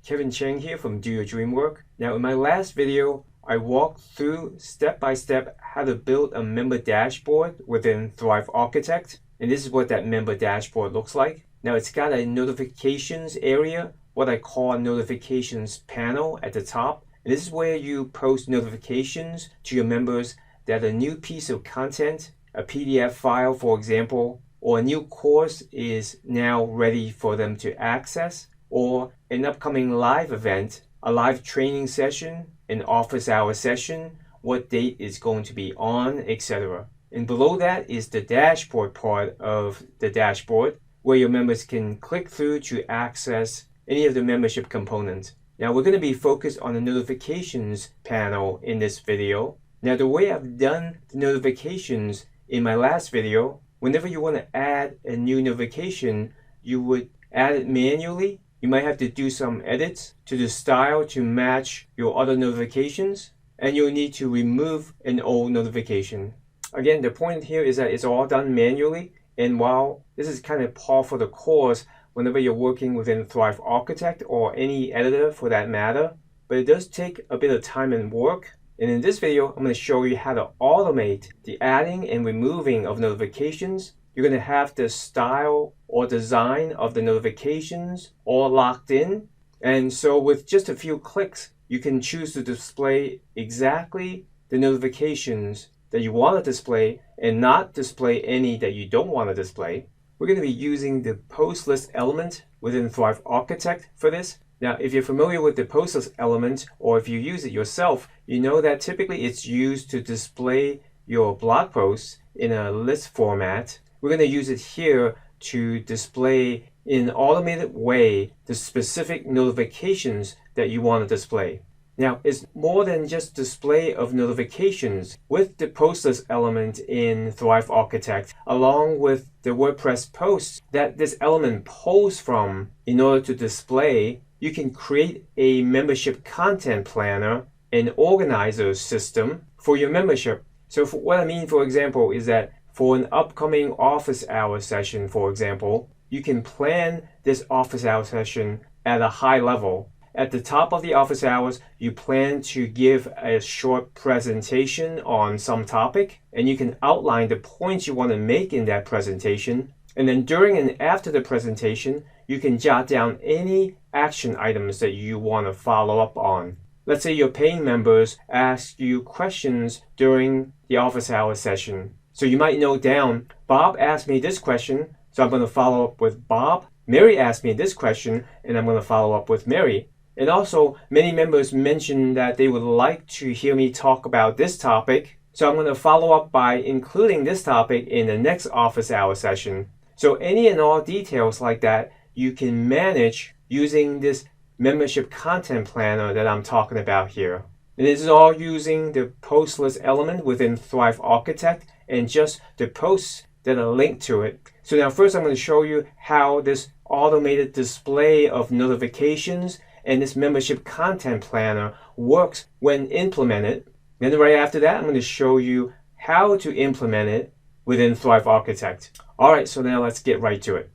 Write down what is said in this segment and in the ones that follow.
Kevin Chang here from Do Your Dream Work. Now in my last video, I walked through step by step how to build a member dashboard within Thrive Architect. And this is what that member dashboard looks like. Now it's got a notifications area, what I call a notifications panel at the top. And this is where you post notifications to your members that a new piece of content, a PDF file for example, or a new course is now ready for them to access, or an upcoming live event, a live training session, an office hour session, what date is going to be on, etc. And below that is the dashboard part of the dashboard where your members can click through to access any of the membership components. Now we're going to be focused on the notifications panel in this video. Now the way I've done the notifications in my last video, whenever you want to add a new notification, you would add it manually. You might have to do some edits to the style to match your other notifications, and you'll need to remove an old notification. Again, the point here is that it's all done manually, and while this is kind of par for the course whenever you're working within Thrive Architect or any editor for that matter, but it does take a bit of time and work. And in this video, I'm going to show you how to automate the adding and removing of notifications. You're going to have the style or design of the notifications all locked in. And so with just a few clicks, you can choose to display exactly the notifications that you want to display and not display any that you don't want to display. We're going to be using the post list element within Thrive Architect for this. Now, if you're familiar with the post list element, or if you use it yourself, you know that typically it's used to display your blog posts in a list format. We're going to use it here to display in an automated way the specific notifications that you want to display. Now, it's more than just display of notifications. With the post list element in Thrive Architect, along with the WordPress posts that this element pulls from in order to display, you can create a membership content planner, an organizer system for your membership. So what I mean, for example, is that for an upcoming office hour session, for example, you can plan this office hour session at a high level. At the top of the office hours, you plan to give a short presentation on some topic, and you can outline the points you want to make in that presentation. And then during and after the presentation, you can jot down any action items that you want to follow up on. Let's say your paying members ask you questions during the office hour session. So you might note down, Bob asked me this question, so I'm going to follow up with Bob. Mary asked me this question, and I'm going to follow up with Mary. And also, many members mentioned that they would like to hear me talk about this topic, so I'm going to follow up by including this topic in the next office hour session. So any and all details like that you can manage using this membership content planner that I'm talking about here. And this is all using the post list element within Thrive Architect and just the posts that are linked to it. So now first I'm going to show you how this automated display of notifications and this membership content planner works when implemented. Then right after that, I'm going to show you how to implement it within Thrive Architect. All right, so now let's get right to it.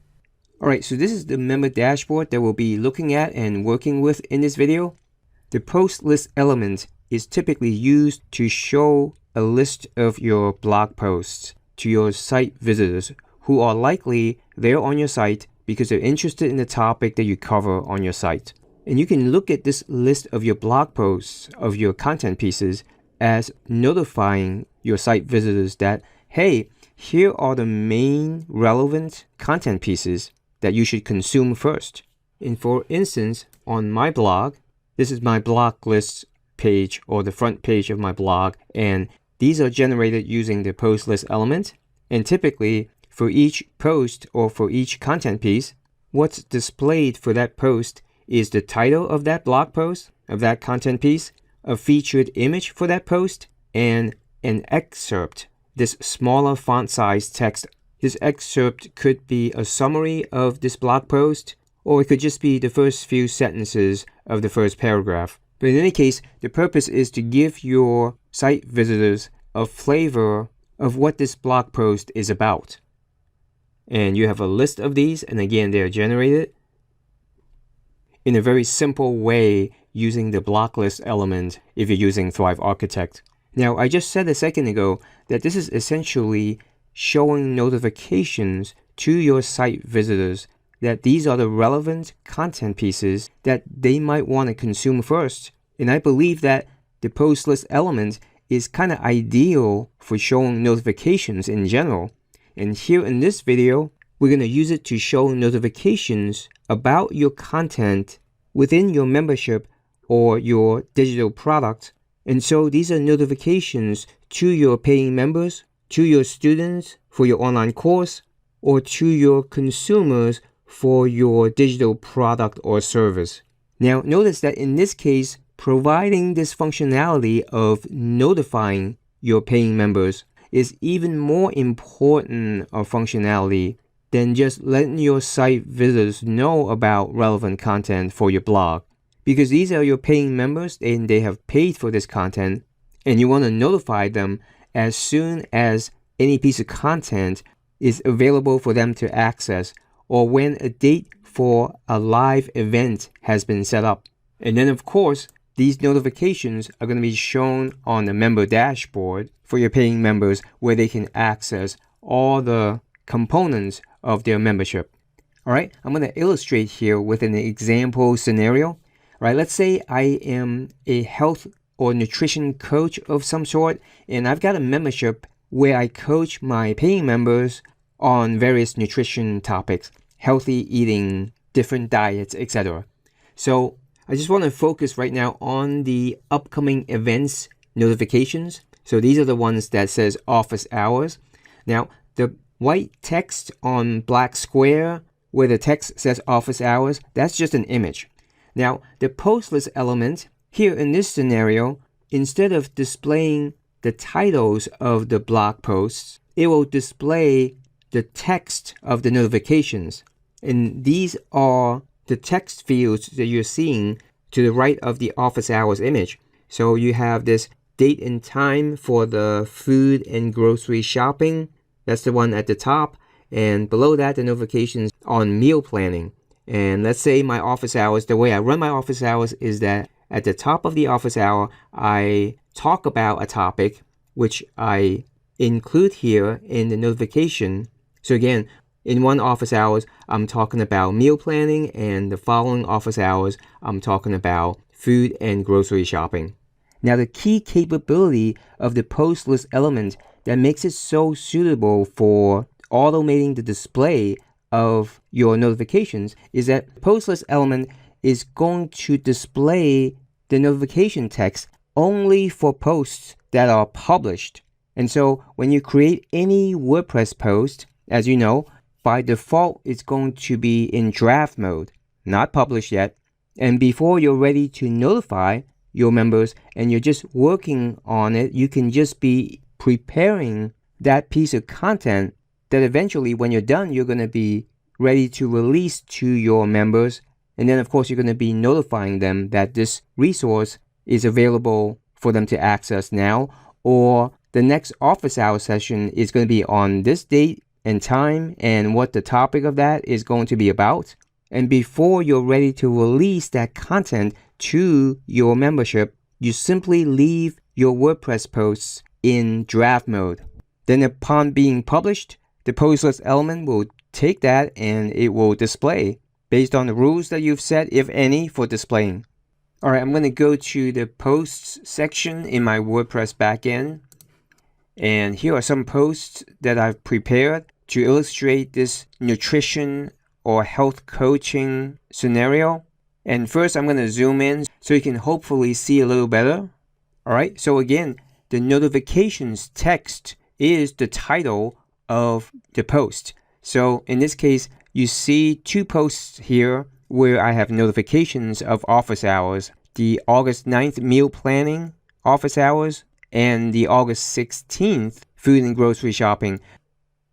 All right, so this is the member dashboard that we'll be looking at and working with in this video. The post list element is typically used to show a list of your blog posts to your site visitors who are likely there on your site because they're interested in the topic that you cover on your site. And you can look at this list of your blog posts, of your content pieces, as notifying your site visitors that, hey, here are the main relevant content pieces that you should consume first. And for instance, on my blog, this is my blog lists page or the front page of my blog, and these are generated using the post list element. And typically, for each post or for each content piece, what's displayed for that post is the title of that blog post, of that content piece, a featured image for that post, and an excerpt, this smaller font size text. This excerpt could be a summary of this blog post, or it could just be the first few sentences of the first paragraph. But in any case, the purpose is to give your site visitors a flavor of what this blog post is about. And you have a list of these, and again, they are generated. in a very simple way using the block list element if you're using Thrive Architect. Now, I just said a second ago that this is essentially showing notifications to your site visitors that these are the relevant content pieces that they might want to consume first. And I believe that the post list element is kind of ideal for showing notifications in general. And here in this video, we're going to use it to show notifications about your content within your membership or your digital product. And so these are notifications to your paying members, to your students for your online course, or to your consumers for your digital product or service. Now, notice that in this case, providing this functionality of notifying your paying members is even more important a functionality than just letting your site visitors know about relevant content for your blog. Because these are your paying members and they have paid for this content, and you want to notify them as soon as any piece of content is available for them to access, or when a date for a live event has been set up. And then of course, these notifications are going to be shown on the member dashboard for your paying members, where they can access all the components of their membership. All right, I'm going to illustrate here with an example scenario. All right, let's say I am a health or nutrition coach of some sort, and I've got a membership where I coach my paying members on various nutrition topics, healthy eating, different diets, etc. So I just want to focus right now on the upcoming events notifications. So these are the ones that says office hours. Now, the white text on black square where the text says office hours, that's just an image. Now, the post list element here in this scenario, instead of displaying the titles of the blog posts, it will display the text of the notifications. And these are the text fields that you're seeing to the right of the office hours image. So you have this date and time for the food and grocery shopping. That's the one at the top. And below that, the notifications on meal planning. And let's say my office hours, the way I run my office hours is that at the top of the office hour, I talk about a topic, which I include here in the notification. So again, in one office hours, I'm talking about meal planning, and the following office hours, I'm talking about food and grocery shopping. Now, the key capability of the post list element that makes it so suitable for automating the display of your notifications is that post list element is going to display the notification text only for posts that are published. And so when you create any WordPress post, as you know, by default, it's going to be in draft mode, not published yet. And before you're ready to notify your members and you're just working on it, you can just be preparing that piece of content that eventually, when you're done, you're going to be ready to release to your members. And then, of course, you're going to be notifying them that this resource is available for them to access now, or the next office hour session is going to be on this date and time, and what the topic of that is going to be about. And before you're ready to release that content to your membership, you simply leave your WordPress posts in draft mode. Then upon being published, the post list element will take that and it will display based on the rules that you've set, if any, for displaying. All right, I'm going to go to the posts section in my WordPress backend. And here are some posts that I've prepared to illustrate this nutrition or health coaching scenario. And first, I'm going to zoom in so you can hopefully see a little better. All right, so again, the notifications text is the title of the post. So in this case, you see two posts here where I have notifications of office hours, the August 9th meal planning office hours and the August 16th food and grocery shopping.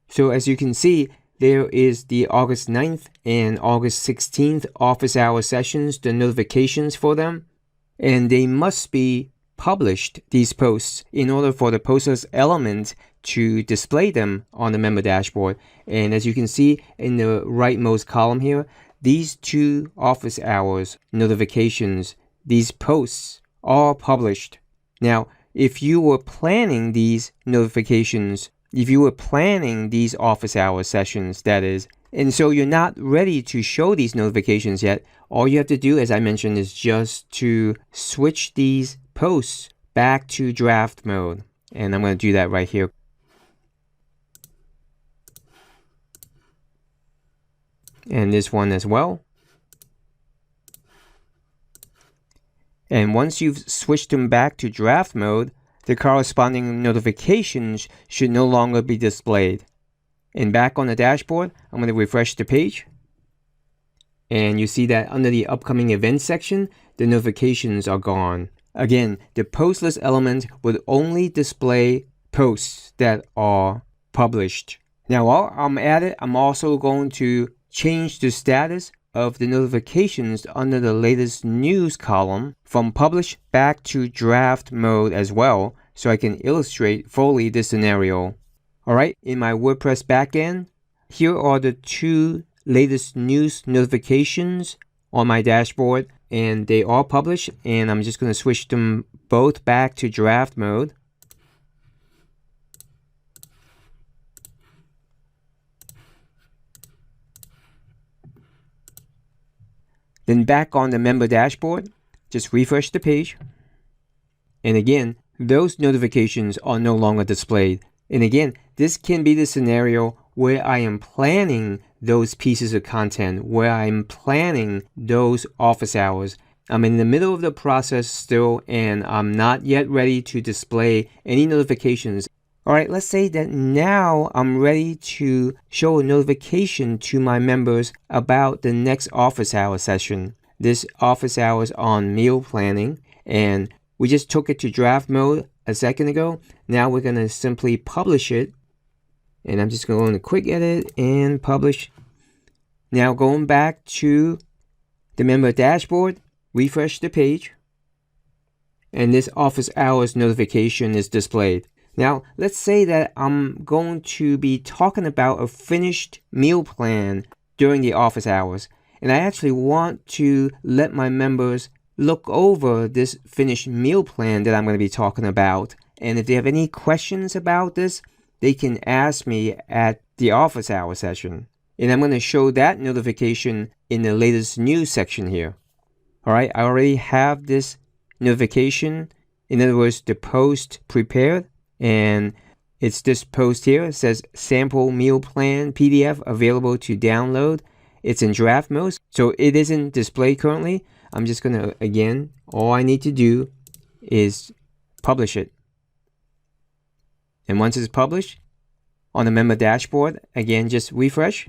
So as you can see, there is the August 9th and August 16th office hour sessions, the notifications for them, and they must be published, these posts, in order for the post list element to display them on the member dashboard. And as you can see in the rightmost column here, these 2 office hours notifications, these posts are published. Now, if you were planning these notifications, if you were planning these office hour sessions, that is, and so you're not ready to show these notifications yet, all you have to do, as I mentioned, is just to switch these posts back to draft mode. And I'm going to do that right here. And this one as well. And once you've switched them back to draft mode, the corresponding notifications should no longer be displayed. And back on the dashboard, I'm going to refresh the page. And you see that under the upcoming events section, the notifications are gone. Again, the post list element would only display posts that are published. Now, while I'm at it, I'm also going to change the status of the notifications under the latest news column from publish back to draft mode as well, so I can illustrate fully this scenario. Alright, in my WordPress backend, here are the 2 latest news notifications on my dashboard, and they are published, and I'm just going to switch them both back to draft mode. Then back on the member dashboard, just refresh the page. And again, those notifications are no longer displayed. And again, this can be the scenario where I am planning those pieces of content, where I'm planning those office hours. I'm in the middle of the process still, and I'm not yet ready to display any notifications. Alright, let's say that now I'm ready to show a notification to my members about the next office hour session. This office hours on meal planning, and we just took it to draft mode a second ago. Now we're going to simply publish it. And I'm just going to quick edit and publish. Now going back to the member dashboard, refresh the page. And this office hours notification is displayed. Now, let's say that I'm going to be talking about a finished meal plan during the office hours. And I actually want to let my members look over this finished meal plan that I'm going to be talking about. And if they have any questions about this, they can ask me at the office hour session. And I'm going to show that notification in the latest news section here. Alright, I already have this notification. In other words, the post prepared. And it's this post here. It says sample meal plan PDF available to download. It's in draft mode, so it isn't displayed currently. I'm just going to, again, all I need to do is publish it. And once it's published, on the member dashboard, again, just refresh.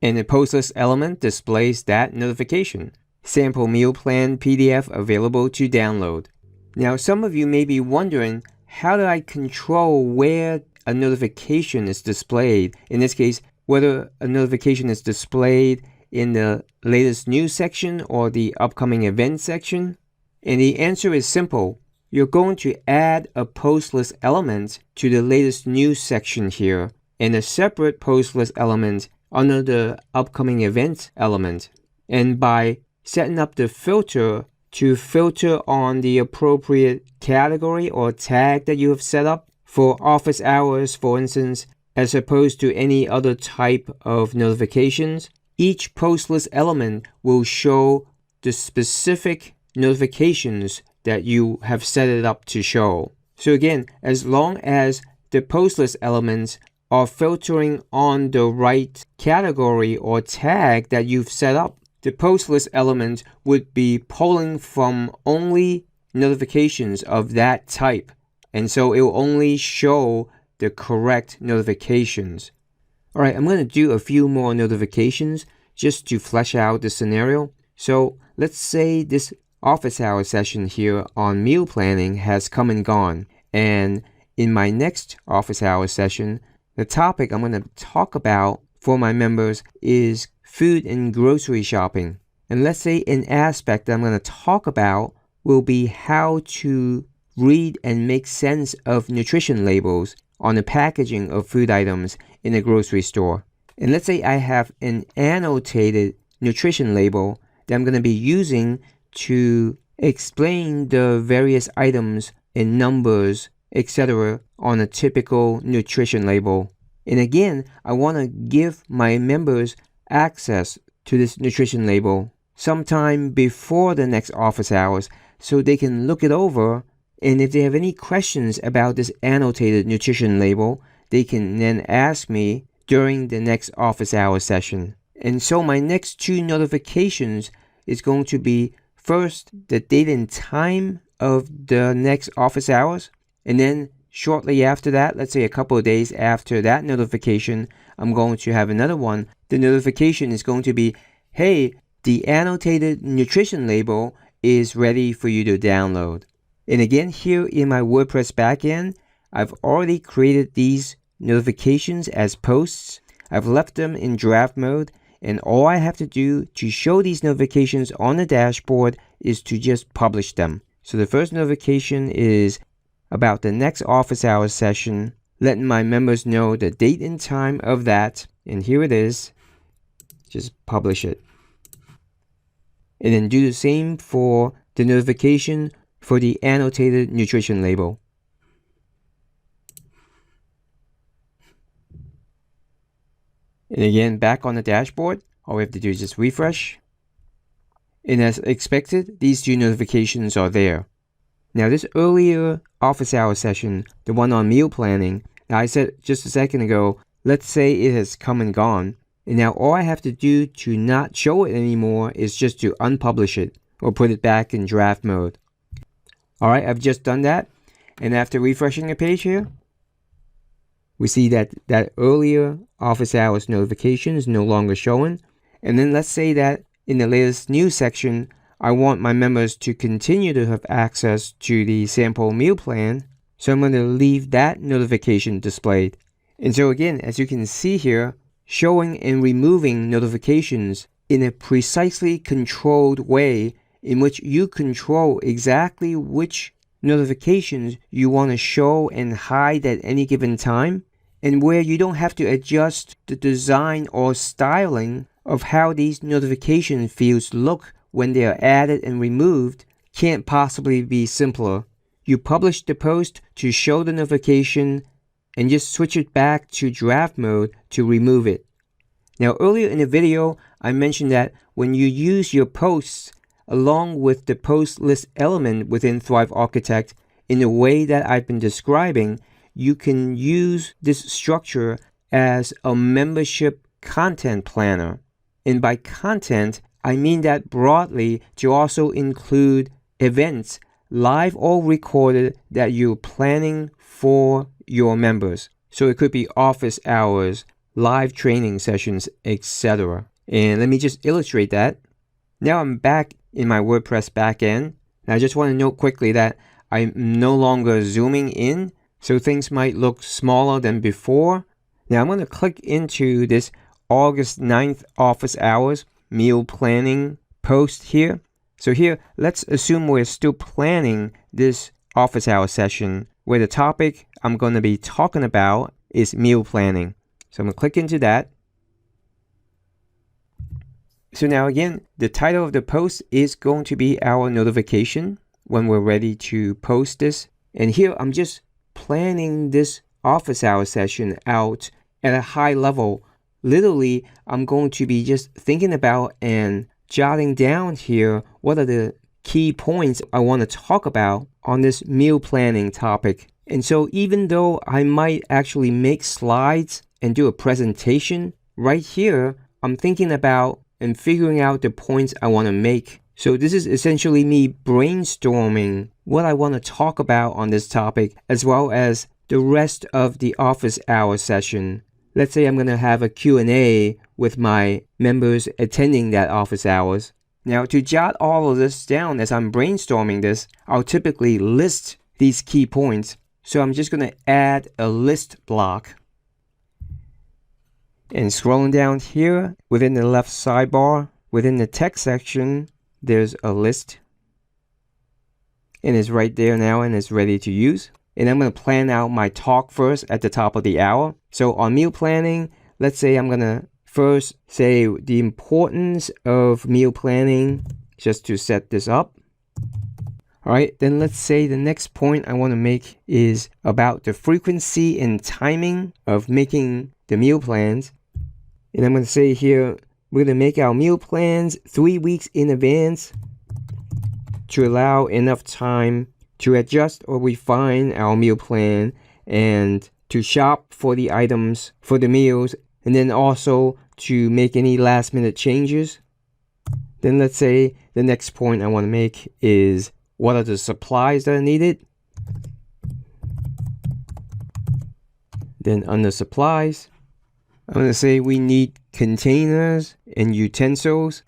And the post list element displays that notification. Sample meal plan PDF available to download. Now, some of you may be wondering, how do I control where a notification is displayed? In this case, whether a notification is displayed in the latest news section or the upcoming event section? And the answer is simple. You're going to add a post list element to the latest news section here, and a separate post list element under the upcoming event element. And by setting up the filter to filter on the appropriate category or tag that you have set up for office hours, for instance, as opposed to any other type of notifications, each post list element will show the specific notifications that you have set it up to show. So again, as long as the post list elements are filtering on the right category or tag that you've set up, the post list element would be pulling from only notifications of that type. And so it will only show the correct notifications. Alright, I'm going to do a few more notifications just to flesh out the scenario. So let's say this office hour session here on meal planning has come and gone. And in my next office hour session, the topic I'm going to talk about for my members is food and grocery shopping. And let's say an aspect that I'm going to talk about will be how to read and make sense of nutrition labels on the packaging of food items in a grocery store. And let's say I have an annotated nutrition label that I'm going to be using to explain the various items and numbers, etc. on a typical nutrition label. And again, I want to give my members access to this nutrition label sometime before the next office hours so they can look it over, and if they have any questions about this annotated nutrition label, they can then ask me during the next office hour session. And so my next two notifications is going to be first the date and time of the next office hours, and then shortly after that, let's say a couple of days after that notification, I'm going to have another one. The notification is going to be, hey, the annotated nutrition label is ready for you to download. And again, here in my WordPress backend, I've already created these notifications as posts. I've left them in draft mode, and all I have to do to show these notifications on the dashboard is to just publish them. So the first notification is about the next office hours session, letting my members know the date and time of that, and here it is. Just publish it. And then do the same for the notification for the annotated nutrition label. And again, back on the dashboard, all we have to do is just refresh. And as expected, these two notifications are there. Now this earlier office hour session, the one on meal planning, now I said just a second ago, let's say it has come and gone. And now all I have to do to not show it anymore is just to unpublish it or put it back in draft mode. Alright, I've just done that. And after refreshing the page here, we see that that earlier office hours notification is no longer showing. And then let's say that in the latest news section, I want my members to continue to have access to the sample meal plan. So I'm going to leave that notification displayed. And so again, as you can see here, showing and removing notifications in a precisely controlled way in which you control exactly which notifications you want to show and hide at any given time, and where you don't have to adjust the design or styling of how these notification fields look when they are added and removed, can't possibly be simpler. You publish the post to show the notification and just switch it back to draft mode to remove it. Now earlier in the video, I mentioned that when you use your posts along with the post list element within Thrive Architect in the way that I've been describing, you can use this structure as a membership content planner. And by content, I mean that broadly to also include events, live or recorded, that you're planning for your members. So it could be office hours, live training sessions, etc. And let me just illustrate that. Now I'm back in my WordPress backend. And I just want to note quickly that I'm no longer zooming in, so things might look smaller than before. Now I'm going to click into this August 9th office hours meal planning post here. So here, let's assume we're still planning this office hour session where the topic I'm going to be talking about is meal planning. So I'm going to click into that. So now again, the title of the post is going to be our notification when we're ready to post this. And here I'm just planning this office hour session out at a high level. Literally, I'm going to be just thinking about and jotting down here what are the key points I want to talk about on this meal planning topic. And so even though I might actually make slides and do a presentation, right here, I'm thinking about and figuring out the points I want to make. So this is essentially me brainstorming what I want to talk about on this topic, as well as the rest of the office hour session. Let's say I'm going to have a Q&A with my members attending that office hours. Now, to jot all of this down as I'm brainstorming this, I'll typically list these key points. So I'm just going to add a list block. And scrolling down here within the left sidebar, within the text section, there's a list. And it's right there now and it's ready to use. And I'm going to plan out my talk first at the top of the hour. So on meal planning, let's say I'm going to first say the importance of meal planning, just to set this up. All right, then let's say the next point I want to make is about the frequency and timing of making the meal plans. And I'm going to say here, we're going to make our meal plans 3 weeks in advance to allow enough time to adjust or refine our meal plan and to shop for the items for the meals, and then also to make any last minute changes. Then let's say the next point I want to make is what are the supplies that are needed. Then under supplies, I'm going to say we need containers and utensils.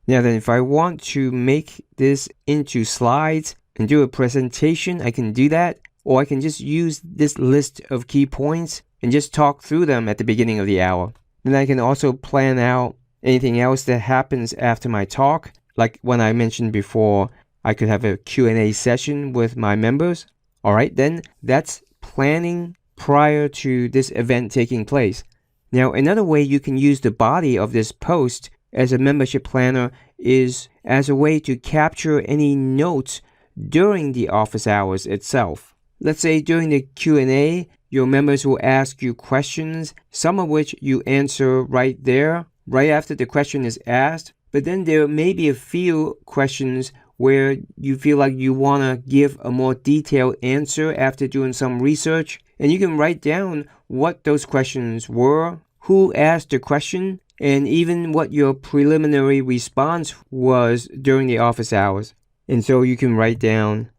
Now then, if I want to make this into slides and do a presentation, I can do that. Or I can just use this list of key points and just talk through them at the beginning of the hour. Then I can also plan out anything else that happens after my talk. Like when I mentioned before, I could have a Q&A session with my members. All right, then that's planning prior to this event taking place. Now, another way you can use the body of this post as a membership planner is as a way to capture any notes during the office hours itself. Let's say during the Q&A, your members will ask you questions, some of which you answer right there, right after the question is asked. But then there may be a few questions where you feel like you want to give a more detailed answer after doing some research. And you can write down what those questions were, who asked the question, and even what your preliminary response was during the office hours. And so you can write down,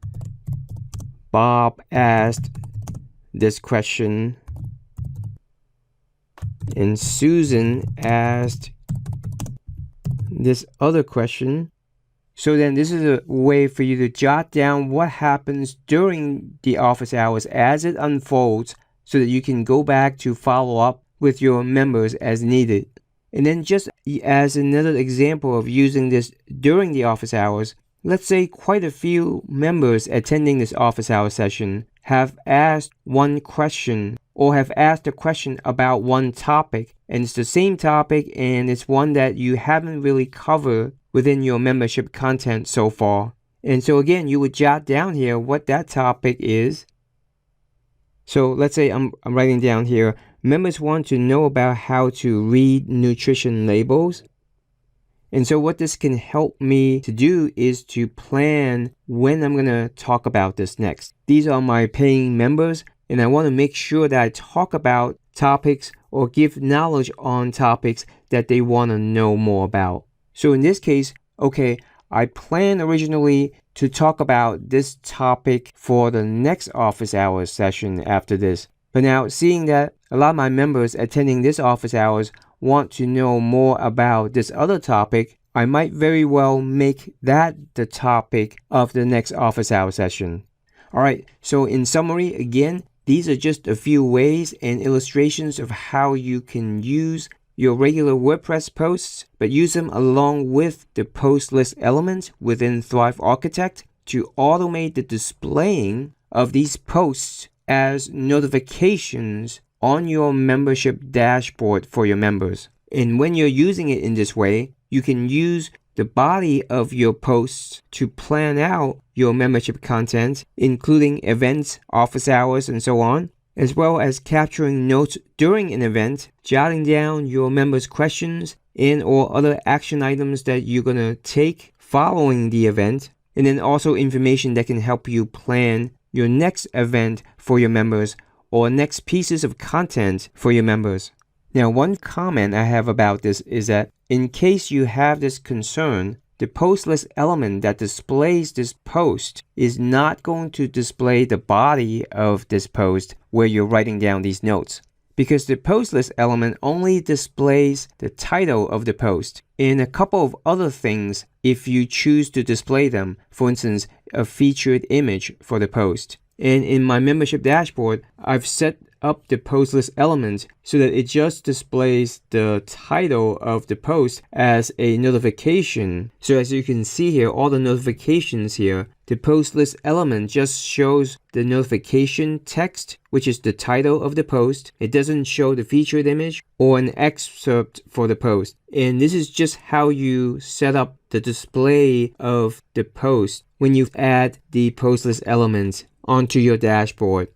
Bob asked this question, and Susan asked this other question. So then this is a way for you to jot down what happens during the office hours as it unfolds so that you can go back to follow up with your members as needed. And then just as another example of using this during the office hours, let's say quite a few members attending this office hour session have asked one question or have asked a question about one topic, and it's the same topic and it's one that you haven't really covered within your membership content so far. And so again, you would jot down here what that topic is. So let's say I'm writing down here, members want to know about how to read nutrition labels. And so what this can help me to do is to plan when I'm going to talk about this next. These are my paying members, and I want to make sure that I talk about topics or give knowledge on topics that they want to know more about. So in this case, okay, I planned originally to talk about this topic for the next office hours session after this. But now, seeing that a lot of my members attending this office hours want to know more about this other topic, I might very well make that the topic of the next office hour session. All right, so in summary, again, these are just a few ways and illustrations of how you can use your regular WordPress posts, but use them along with the post list element within Thrive Architect to automate the displaying of these posts as notifications on your membership dashboard for your members. And when you're using it in this way, you can use the body of your posts to plan out your membership content, including events, office hours, and so on, as well as capturing notes during an event, jotting down your members' questions and or other action items that you're going to take following the event, and then also information that can help you plan your next event for your members or next pieces of content for your members. Now, one comment I have about this is that in case you have this concern, the post list element that displays this post is not going to display the body of this post where you're writing down these notes, because the post list element only displays the title of the post and a couple of other things if you choose to display them, for instance, a featured image for the post. And in my membership dashboard, I've set up the post list element so that it just displays the title of the post as a notification. So as you can see here, all the notifications here, the post list element just shows the notification text, which is the title of the post. It doesn't show the featured image or an excerpt for the post. And this is just how you set up the display of the post when you add the post list element onto your dashboard.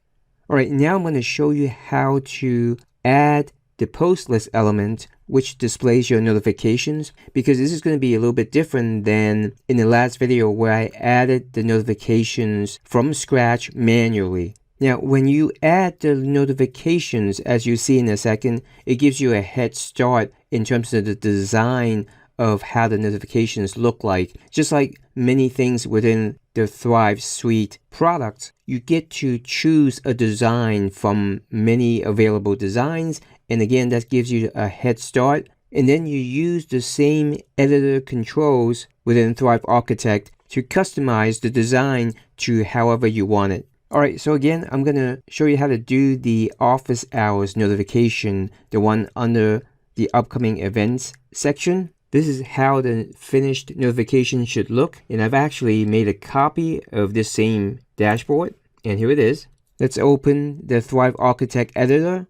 Alright, now I'm going to show you how to add the post list element which displays your notifications, because this is going to be a little bit different than in the last video where I added the notifications from scratch manually. Now, when you add the notifications, as you see in a second, it gives you a head start in terms of the design of how the notifications look like. Just like many things within the Thrive Suite products, you get to choose a design from many available designs, and again, that gives you a head start. And then you use the same editor controls within Thrive Architect to customize the design to however you want it. Alright, so again, I'm going to show you how to do the office hours notification, the one under the upcoming events section. This is how the finished notification should look, and I've actually made a copy of this same dashboard, and here it is. Let's open the Thrive Architect editor.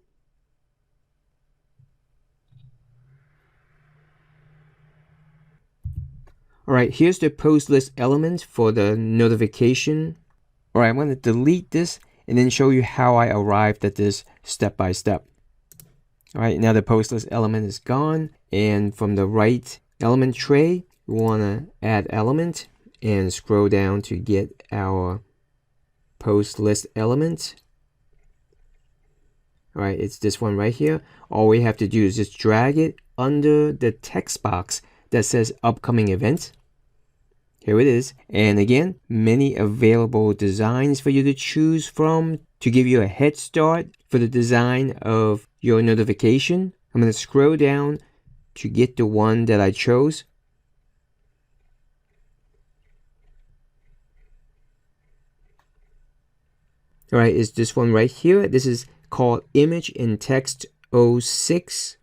Alright, here's the post list element for the notification. Alright, I'm going to delete this and then show you how I arrived at this step by step. Alright, now the post list element is gone, and from the right element tray, we want to add element and scroll down to get our post list element. Alright, it's this one right here. All we have to do is just drag it under the text box that says upcoming events. Here it is. And again, many available designs for you to choose from to give you a head start for the design of your notification. I'm going to scroll down to get the one that I chose. Alright, it's this one right here. This is called Image and Text 06.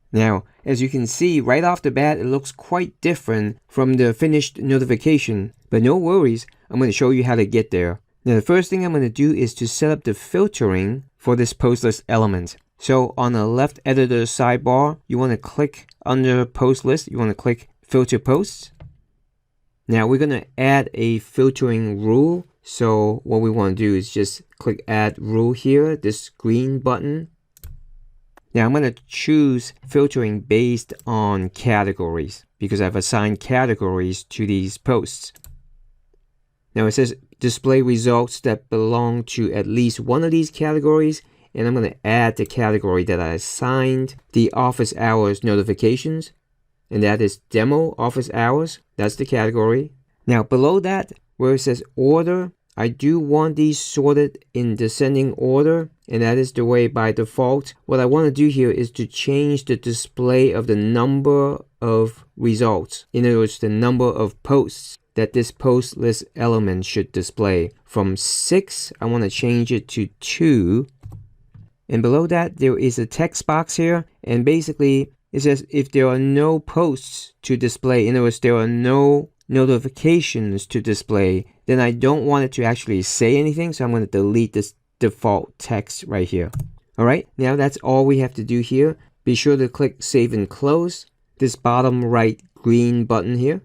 Now, as you can see, right off the bat, it looks quite different from the finished notification. But no worries, I'm going to show you how to get there. Now, the first thing I'm going to do is to set up the filtering for this post list element. So on the left editor sidebar, you want to click under post list. You want to click filter posts. Now we're going to add a filtering rule. So what we want to do is just click add rule here, this green button. Now I'm going to choose filtering based on categories because I've assigned categories to these posts. Now it says display results that belong to at least one of these categories, and I'm going to add the category that I assigned the office hours notifications, and that is demo office hours. That's the category. Now below that, where it says order, I do want these sorted in descending order, and that is the way by default. What I want to do here is to change the display of the number of results. In other words, the number of posts that this post list element should display. From 6, I want to change it to 2. And below that, there is a text box here, and basically it says if there are no posts to display, in other words, there are no notifications to display, then I don't want it to actually say anything, so I'm going to delete this default text right here. Alright, now that's all we have to do here. Be sure to click save and close this bottom right green button here.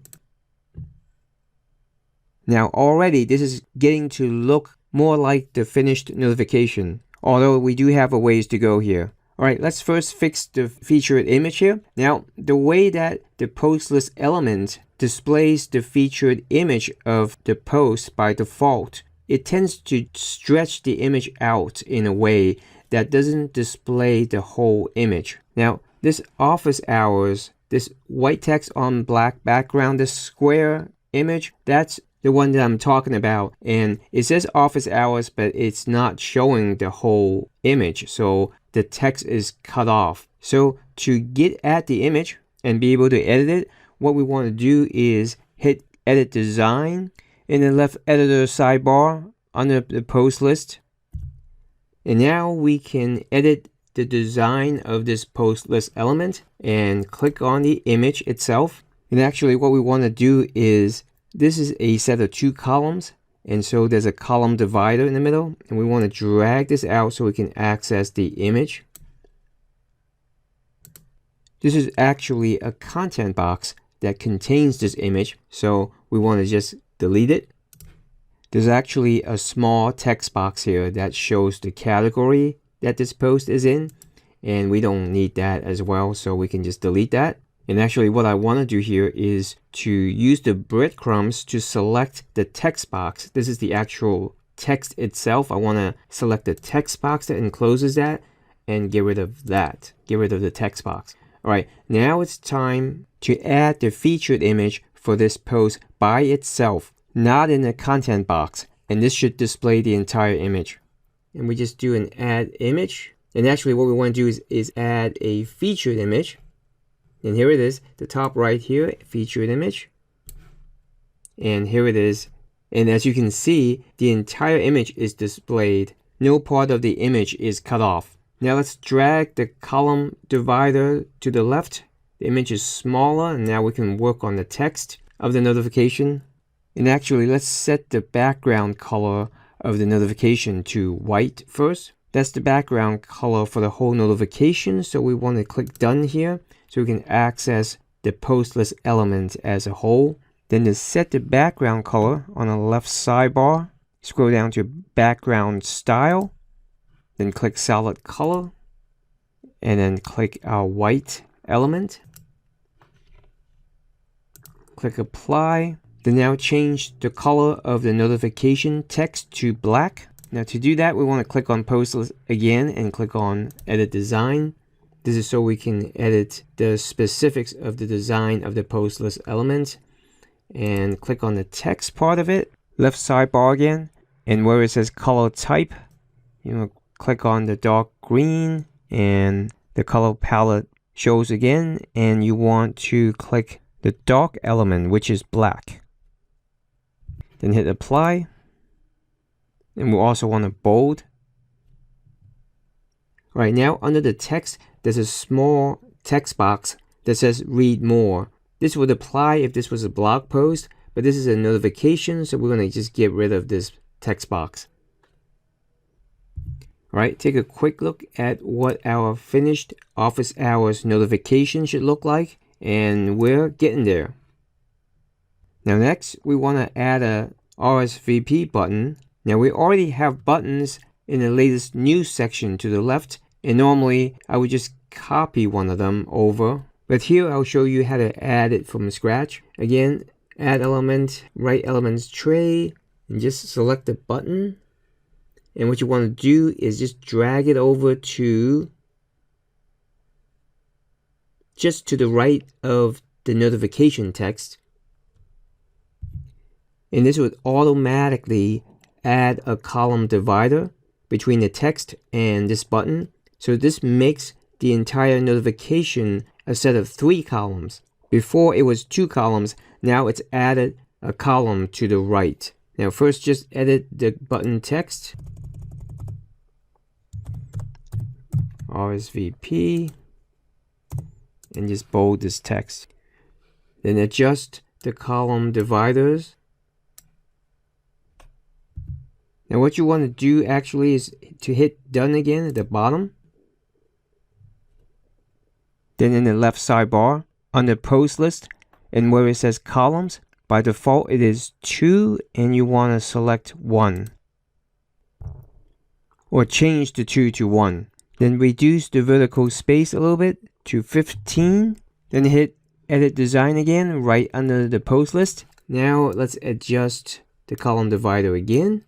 Now already this is getting to look more like the finished notification, although we do have a ways to go here. Alright, let's first fix the featured image here. Now, the way that the post list element displays the featured image of the post by default, it tends to stretch the image out in a way that doesn't display the whole image. Now, this office hours, this white text on black background, this square image, that's the one that I'm talking about. And it says office hours, but it's not showing the whole image. So the text is cut off. So to get at the image and be able to edit it, what we want to do is hit edit design in the left editor sidebar under the post list. And now we can edit the design of this post list element and click on the image itself. And actually what we want to do is, this is a set of 2 columns. And so there's a column divider in the middle. And we want to drag this out so we can access the image. This is actually a content box that contains this image. So we want to just delete it. There's actually a small text box here that shows the category that this post is in, and we don't need that as well, so we can just delete that. And actually what I want to do here is to use the breadcrumbs to select the text box. This is the actual text itself. I want to select the text box that encloses that and get rid of that. Get rid of the text box. All right, now it's time to add the featured image for this post by itself, not in the content box, and this should display the entire image. And we just do an add image, and actually what we want to do is add a featured image. And here it is, the top right here, featured image, and here it is. And as you can see, the entire image is displayed. No part of the image is cut off. Now let's drag the column divider to the left. The image is smaller, and now we can work on the text of the notification. And actually, let's set the background color of the notification to white first. That's the background color for the whole notification. So we want to click done here so we can access the post list element as a whole. Then to set the background color on the left sidebar, scroll down to background style, then click solid color, and then click our white element. Click apply. Then now change the color of the notification text to black. Now to do that, we want to click on post list again and click on edit design. This is so we can edit the specifics of the design of the post list element. And click on the text part of it, left sidebar again, and where it says color type, click on the dark green, and the color palette shows again, and you want to click the dark element, which is black. Then hit apply, and we also want to bold. Right now, under the text, there's a small text box that says read more. This would apply if this was a blog post, but this is a notification, so we're going to just get rid of this text box. All right, take a quick look at what our finished office hours notification should look like, and we're getting there. Now next, we want to add a RSVP button. Now we already have buttons in the latest news section to the left, and normally I would just copy one of them over. But here I'll show you how to add it from scratch. Again, add element, right elements tray, and just select the button. And what you want to do is just drag it over to just to the right of the notification text. And this would automatically add a column divider between the text and this button. So this makes the entire notification a set of 3 columns. Before it was 2 columns, now it's added a column to the right. Now first just edit the button text. RSVP. And just bold this text. Then adjust the column dividers. Now what you want to do actually is to hit done again at the bottom. Then in the left sidebar, under post list, and where it says columns, by default it is 2, and you want to select 1. Or change the 2 to 1. Then reduce the vertical space a little bit to 15. Then hit edit design again, right under the post list. Now let's adjust the column divider again.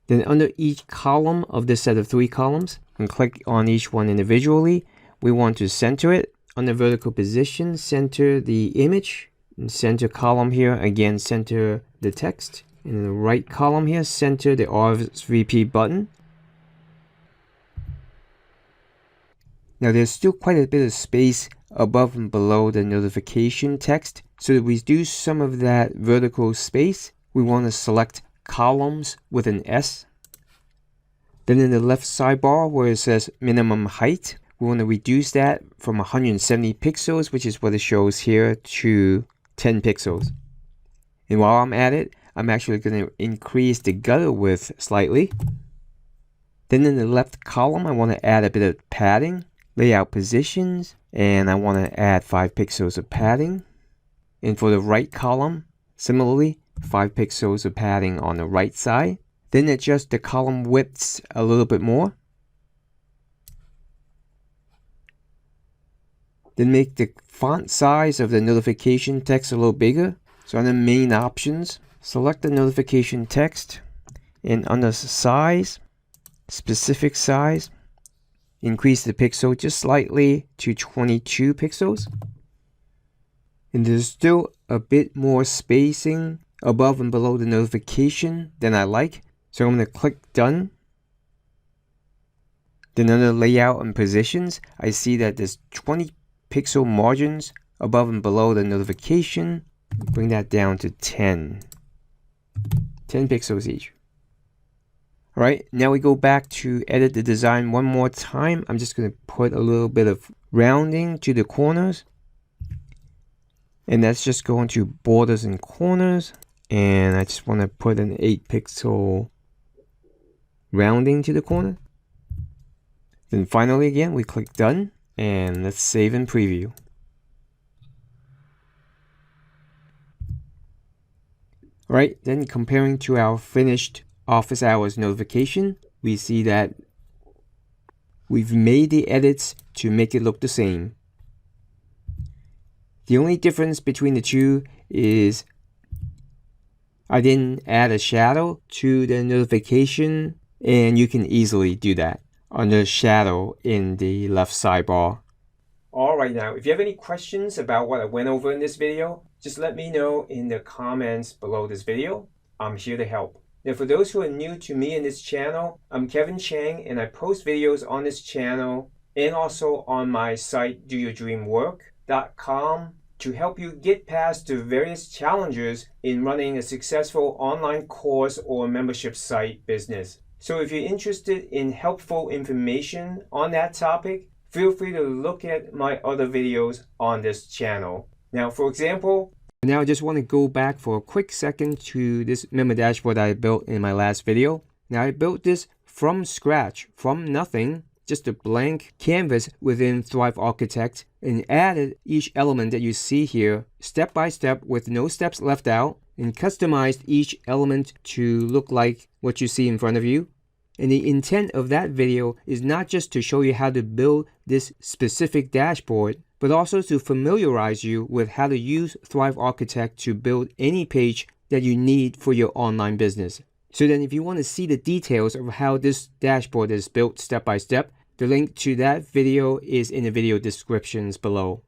Then under each column of this set of 3 columns, and click on each one individually, we want to center it. On the vertical position, center the image. And center column here, again center the text. In the right column here, center the RSVP button. Now there's still quite a bit of space above and below the notification text. So to reduce some of that vertical space, we want to select columns with an S. Then in the left sidebar where it says minimum height, we want to reduce that from 170 pixels, which is what it shows here, to 10 pixels. And while I'm at it, I'm actually going to increase the gutter width slightly. Then in the left column, I want to add a bit of padding, layout positions, and I want to add 5 pixels of padding. And for the right column, similarly, 5 pixels of padding on the right side. Then adjust the column widths a little bit more. Then make the font size of the notification text a little bigger. So on the main options, select the notification text, and under size, specific size, increase the pixel just slightly to 22 pixels. And there's still a bit more spacing above and below the notification than I like. So I'm going to click done. Then under layout and positions, I see that there's 20 pixel margins above and below the notification. Bring that down to 10 pixels each. Alright, now we go back to edit the design one more time. I'm just going to put a little bit of rounding to the corners. And that's just going to borders and corners. And I just want to put an 8 pixel rounding to the corner. Then finally again, we click done. And let's save and preview. Alright, then comparing to our finished office hours notification, we see that we've made the edits to make it look the same. The only difference between the two is I didn't add a shadow to the notification, and you can easily do that under shadow in the left sidebar. Alright, now if you have any questions about what I went over in this video, just let me know in the comments below this video. I'm here to help. Now for those who are new to me in this channel, I'm Kevin Chang, and I post videos on this channel and also on my site doyourdreamwork.com to help you get past the various challenges in running a successful online course or membership site business. So if you're interested in helpful information on that topic, feel free to look at my other videos on this channel. Now, for example, now I just want to go back for a quick second to this member dashboard I built in my last video. Now I built this from scratch, from nothing, just a blank canvas within Thrive Architect, and added each element that you see here step by step with no steps left out, and customized each element to look like what you see in front of you. And the intent of that video is not just to show you how to build this specific dashboard, but also to familiarize you with how to use Thrive Architect to build any page that you need for your online business. So then if you want to see the details of how this dashboard is built step by step, the link to that video is in the video descriptions below.